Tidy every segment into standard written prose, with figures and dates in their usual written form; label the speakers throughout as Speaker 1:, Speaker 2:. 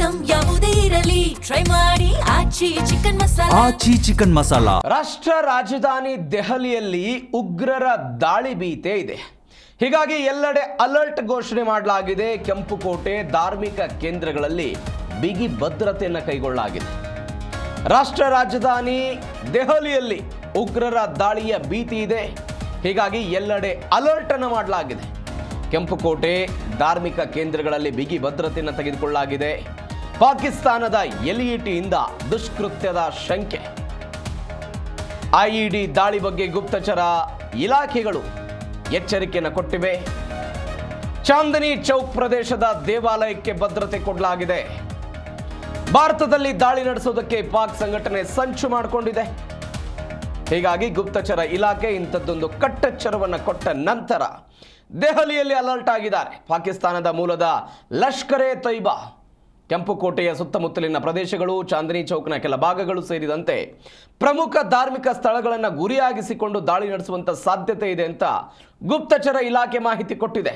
Speaker 1: Item ಯಾವುದೇ ಇರಲಿ try ಮಾಡಿ ಆಚಿ ಚಿಕನ್ ಮಸಾಲಾ.
Speaker 2: ರಾಷ್ಟ್ರ ರಾಜಧಾನಿ ದೆಹಲಿಯಲ್ಲಿ ಉಗ್ರರ ದಾಳಿ ಭೀತೆ ಇದೆ. ಹೀಗಾಗಿ ಎಲ್ಲೆಡೆ ಅಲರ್ಟ್ ಘೋಷಣೆ ಮಾಡಲಾಗಿದೆ. ಕೆಂಪುಕೋಟೆ ಧಾರ್ಮಿಕ ಕೇಂದ್ರಗಳಲ್ಲಿ ಬಿಗಿ ಭದ್ರತೆಯನ್ನು ಕೈಗೊಳ್ಳಲಾಗಿದೆ. ರಾಷ್ಟ್ರ ರಾಜಧಾನಿ ದೆಹಲಿಯಲ್ಲಿ ಉಗ್ರರ ದಾಳಿಯ ಭೀತಿ ಇದೆ. ಹೀಗಾಗಿ ಎಲ್ಲೆಡೆ ಅಲರ್ಟ್ ಅನ್ನು ಮಾಡಲಾಗಿದೆ. ಕೆಂಪುಕೋಟೆ ಧಾರ್ಮಿಕ ಕೇಂದ್ರಗಳಲ್ಲಿ ಬಿಗಿ ಭದ್ರತೆಯನ್ನು ತೆಗೆದುಕೊಳ್ಳಲಾಗಿದೆ. ಪಾಕಿಸ್ತಾನದ ಎಲ್ಇಟಿಯಿಂದ ದುಷ್ಕೃತ್ಯದ ಶಂಕೆ. ಐಇಡಿ ದಾಳಿ ಬಗ್ಗೆ ಗುಪ್ತಚರ ಇಲಾಖೆಗಳು ಎಚ್ಚರಿಕೆಯನ್ನು ಕೊಟ್ಟಿವೆ. ಚಾಂದನಿ ಚೌಕ್ ಪ್ರದೇಶದ ದೇವಾಲಯಕ್ಕೆ ಭದ್ರತೆ ಕೊಡಲಾಗಿದೆ. ಭಾರತದಲ್ಲಿ ದಾಳಿ ನಡೆಸೋದಕ್ಕೆ ಪಾಕ್ ಸಂಘಟನೆ ಸಂಚು ಮಾಡಿಕೊಂಡಿದೆ. ಹೀಗಾಗಿ ಗುಪ್ತಚರ ಇಲಾಖೆ ಇಂಥದ್ದೊಂದು ಕಟ್ಟೆಚ್ಚರವನ್ನು ಕೊಟ್ಟ ನಂತರ ದೆಹಲಿಯಲ್ಲಿ ಅಲರ್ಟ್ ಆಗಿದ್ದಾರೆ. ಪಾಕಿಸ್ತಾನದ ಮೂಲದ ಲಷ್ಕರ್ ಎ ತೊಯ್ಬಾ ಕೆಂಪುಕೋಟೆಯ ಸುತ್ತಮುತ್ತಲಿನ ಪ್ರದೇಶಗಳು, ಚಾಂದನಿ ಚೌಕ್ನ ಕೆಲ ಭಾಗಗಳು ಸೇರಿದಂತೆ ಪ್ರಮುಖ ಧಾರ್ಮಿಕ ಸ್ಥಳಗಳನ್ನು ಗುರಿಯಾಗಿಸಿಕೊಂಡು ದಾಳಿ ನಡೆಸುವಂಥ ಸಾಧ್ಯತೆ ಇದೆ ಅಂತ ಗುಪ್ತಚರ ಇಲಾಖೆ ಮಾಹಿತಿ ಕೊಟ್ಟಿದೆ.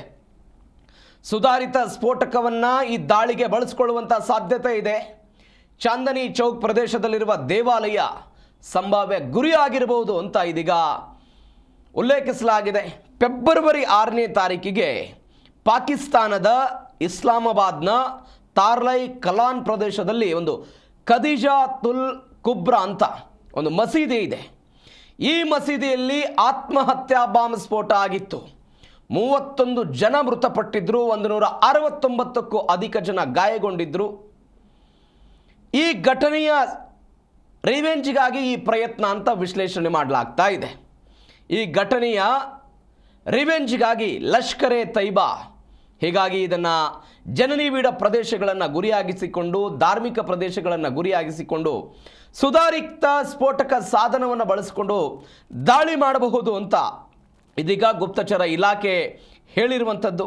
Speaker 2: ಸುಧಾರಿತ ಸ್ಫೋಟಕವನ್ನು ಈ ದಾಳಿಗೆ ಬಳಸಿಕೊಳ್ಳುವಂಥ ಸಾಧ್ಯತೆ ಇದೆ. ಚಾಂದನಿ ಚೌಕ್ ಪ್ರದೇಶದಲ್ಲಿರುವ ದೇವಾಲಯ ಸಂಭಾವ್ಯ ಗುರಿಯಾಗಿರಬಹುದು ಅಂತ ಇದೀಗ ಉಲ್ಲೇಖಿಸಲಾಗಿದೆ. ಫೆಬ್ರವರಿ 6ನೇ ತಾರೀಕಿಗೆ ಪಾಕಿಸ್ತಾನದ ಇಸ್ಲಾಮಾಬಾದ್ನ ತಾರ್ಲೈ ಕಲಾನ್ ಪ್ರದೇಶದಲ್ಲಿ ಒಂದು ಖದೀಜಾತುಲ್ ಕುಬ್ರಾ ಅಂತ ಒಂದು ಮಸೀದಿ ಇದೆ. ಈ ಮಸೀದಿಯಲ್ಲಿ ಆತ್ಮಹತ್ಯಾ ಬಾಂಬ್ ಸ್ಫೋಟ ಆಗಿತ್ತು. 31 ಜನ ಮೃತಪಟ್ಟಿದ್ರು, 169ಕ್ಕೂ ಅಧಿಕ ಜನ ಗಾಯಗೊಂಡಿದ್ರು. ಈ ಘಟನೆಯ ರಿವೆಂಜ್ಗಾಗಿ ಈ ಪ್ರಯತ್ನ ಅಂತ ವಿಶ್ಲೇಷಣೆ ಮಾಡಲಾಗ್ತಾ ಇದೆ. ಈ ಘಟನೆಯ ರಿವೆಂಜ್ಗಾಗಿ ಲಷ್ಕರ್ ಎ ತೊಯ್ಬಾ ಹೀಗಾಗಿ ಇದನ್ನು ಜನನಿಬಿಡ ಪ್ರದೇಶಗಳನ್ನು ಗುರಿಯಾಗಿಸಿಕೊಂಡು, ಧಾರ್ಮಿಕ ಪ್ರದೇಶಗಳನ್ನು ಗುರಿಯಾಗಿಸಿಕೊಂಡು ಸುಧಾರಿತ ಸ್ಫೋಟಕ ಸಾಧನವನ್ನು ಬಳಸಿಕೊಂಡು ದಾಳಿ ಮಾಡಬಹುದು ಅಂತ ಇದೀಗ ಗುಪ್ತಚರ ಇಲಾಖೆ ಹೇಳಿರುವಂಥದ್ದು.